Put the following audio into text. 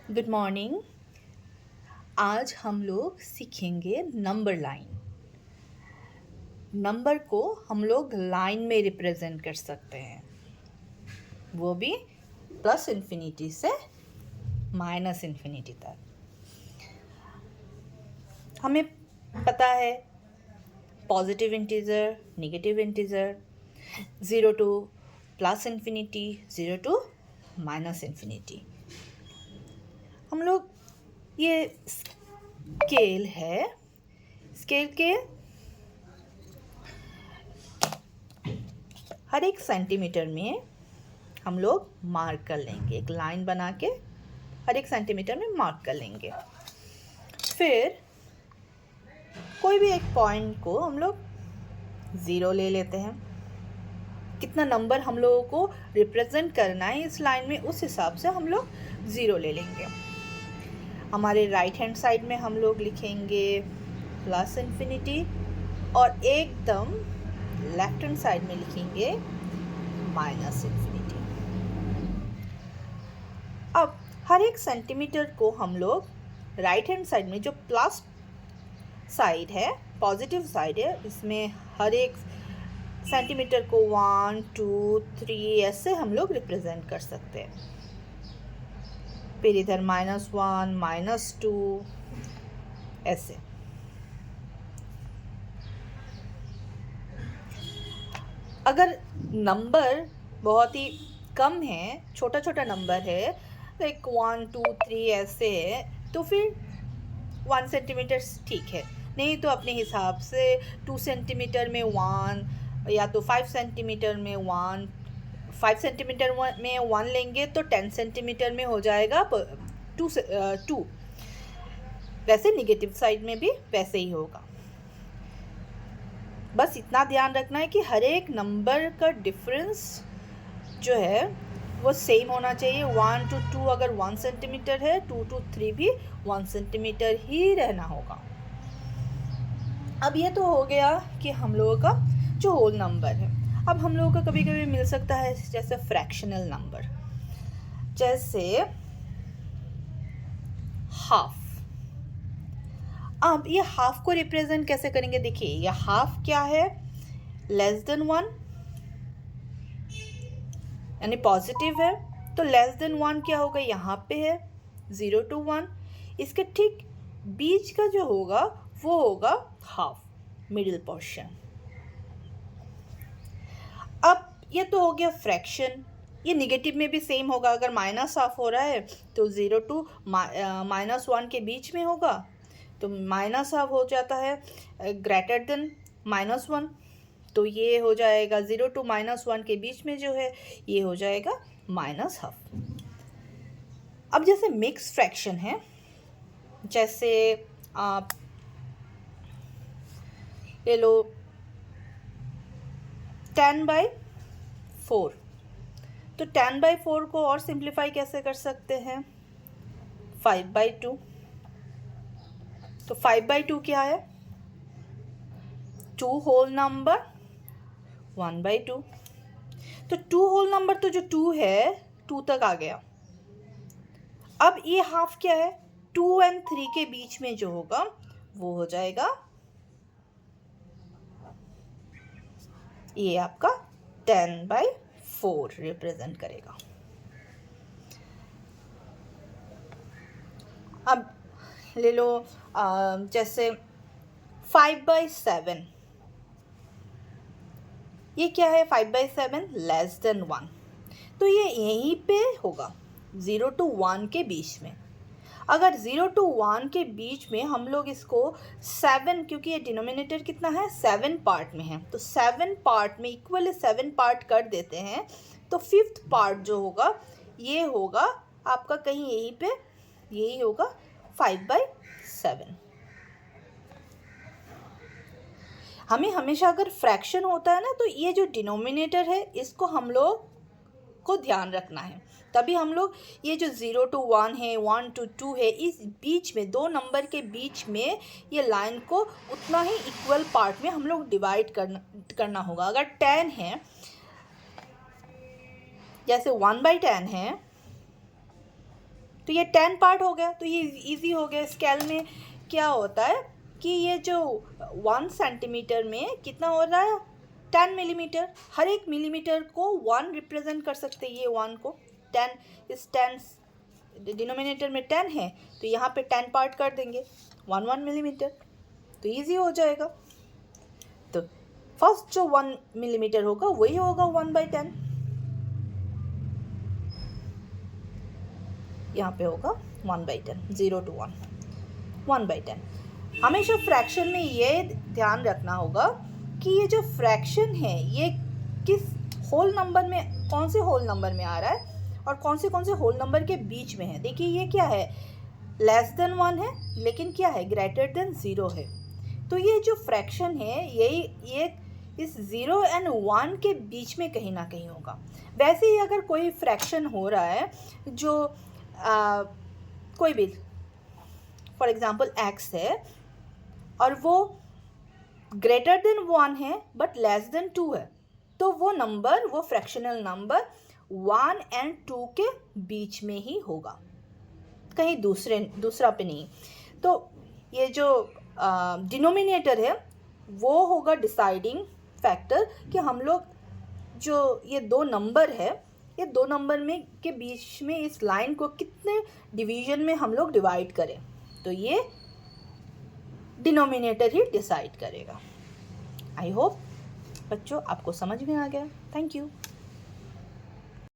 Good morning. आज हम लोग सीखेंगे नंबर लाइन। नंबर को हम लोग लाइन में रिप्रेजेंट कर सकते हैं, वो भी प्लस इन्फिनिटी से माइनस इन्फिनिटी तक। हमें पता है positive integer, negative integer, 0 to plus infinity, 0 to minus infinity. हम लोग ये स्केल है, स्केल के हर एक सेंटीमीटर में हम लोग मार्क कर लेंगे, एक लाइन बना के हर एक सेंटीमीटर में मार्क कर लेंगे। फिर कोई भी एक पॉइंट को हम लोग 0 ले लेते हैं। कितना नंबर हम लोगों को रिप्रेजेंट करना है इस लाइन में, उस हिसाब से हम लोग 0 ले लेंगे। हमारे राइट हैंड साइड में हम लोग लिखेंगे प्लस इन्फिनिटी और एकदम लेफ्ट हैंड साइड में लिखेंगे माइनस इन्फिनिटी। अब हर एक सेंटीमीटर को हम लोग राइट हैंड साइड में जो प्लस साइड है, पॉजिटिव साइड है, इसमें हर एक सेंटीमीटर को 1 2 3 ऐसे हम लोग रिप्रेजेंट कर सकते हैं। फिर इधर -1 -2 ऐसे। अगर नंबर बहुत ही कम है, छोटा छोटा नंबर है, लाइक 1 2 3 ऐसे है, तो फिर 1 सेंटीमीटर ठीक है। नहीं तो अपने हिसाब से 2 सेंटीमीटर में 1 या तो 5 सेंटीमीटर में 1, 5 सेंटीमीटर में 1 लेंगे तो 10 सेंटीमीटर में हो जाएगा 2। वैसे निगेटिव साइड में भी वैसे ही होगा। बस इतना ध्यान रखना है कि हर एक नंबर का डिफरेंस जो है वो सेम होना चाहिए। 1 to 2 अगर 1 सेंटीमीटर है, 2 to 3 भी 1 सेंटीमीटर ही रहना होगा। अब ये तो हो गया कि हम लोगों का जो होल नंबर है। अब हम लोगों का कभी कभी मिल सकता है जैसे फ्रैक्शनल नंबर, जैसे हाफ। अब ये हाफ को रिप्रेजेंट कैसे करेंगे? देखिए, ये हाफ क्या है? लेस देन 1, यानी पॉजिटिव है, तो लेस देन 1 क्या होगा? यहाँ पे है 0 to 1, इसके ठीक बीच का जो होगा वो होगा हाफ, मिडिल पोर्शन। अब ये तो हो गया फ्रैक्शन। ये निगेटिव में भी सेम होगा। अगर माइनस हाफ हो रहा है तो 0 to -1 के बीच में होगा, तो माइनस हाफ हो जाता है ग्रेटर देन -1, तो ये हो जाएगा 0 to -1 के बीच में जो है ये हो जाएगा माइनस हाफ। अब जैसे मिक्स फ्रैक्शन है, जैसे आप ले लो 10/4, तो 10/4 को और सिंप्लीफाई कैसे कर सकते हैं? 5/2। तो 5/2 क्या है? 2 होल नंबर 1/2। तो 2 होल नंबर तो जो 2 है 2 तक आ गया। अब ये हाफ क्या है? 2 और 3 के बीच में जो होगा वो हो जाएगा ये आपका 10/4 रिप्रेजेंट करेगा। अब ले लो जैसे 5/7, ये क्या है? 5/7 लेस देन 1, तो ये यहीं पे होगा 0 to 1 के बीच में। अगर 0 to 1 के बीच में हम लोग इसको 7, क्योंकि ये डिनोमिनेटर कितना है? 7 पार्ट में है, तो 7 पार्ट में इक्वल 7 पार्ट कर देते हैं, तो 5th पार्ट जो होगा ये होगा आपका कहीं यहीं पे, यही होगा 5/7। हमें हमेशा अगर फ्रैक्शन होता है ना, तो ये जो डिनोमिनेटर है इसको हम लोग को ध्यान रखना है। तभी हम लोग ये जो 0 to 1 है, 1 to 2 है, इस बीच में 2 नंबर के बीच में ये लाइन को उतना ही इक्वल पार्ट में हम लोग डिवाइड करना होगा। अगर 10 है, जैसे 1/10 है, तो ये 10 पार्ट हो गया, तो ये इजी हो गया। स्केल में क्या होता है कि ये जो 1 सेंटीमीटर में कितना हो रहा है 10 मिलीमीटर, हर एक मिलीमीटर को 1 रिप्रेजेंट कर सकते हैं। ये 1 को 10, इस 10 डिनोमिनेटर में 10 है तो यहाँ पे 10 पार्ट कर देंगे 1 मिलीमीटर, तो इजी हो जाएगा। तो फर्स्ट जो 1 मिलीमीटर होगा वही होगा 1/10, यहाँ पे होगा 1/10, 0 to 1, 1/10। हमेशा फ्रैक्शन में ये ध्यान रखना होगा कि ये जो फ्रैक्शन है ये किस होल नंबर में, कौन से होल नंबर में आ रहा है और कौन से होल नंबर के बीच में है। देखिए ये क्या है, लेस देन 1 है लेकिन क्या है ग्रेटर देन 0 है। तो ये जो फ्रैक्शन है ये इस 0 and 1 के बीच में कहीं ना कहीं होगा। वैसे ही अगर कोई फ्रैक्शन हो रहा है जो कोई भी फॉर एग्जांपल x है और वो ग्रेटर देन 1 है बट लेस देन 2 है, तो वो नंबर, वो फ्रैक्शनल नंबर 1 and 2 के बीच में ही होगा, कहीं दूसरा पे नहीं। तो ये जो डिनोमिनेटर है वो होगा डिसाइडिंग फैक्टर कि हम लोग जो ये 2 नंबर है, ये 2 नंबर में के बीच में इस लाइन को कितने डिवीजन में हम लोग डिवाइड करें, तो ये डिनोमिनेटर ही डिसाइड करेगा। आई होप बच्चों आपको समझ में आ गया। Thank you.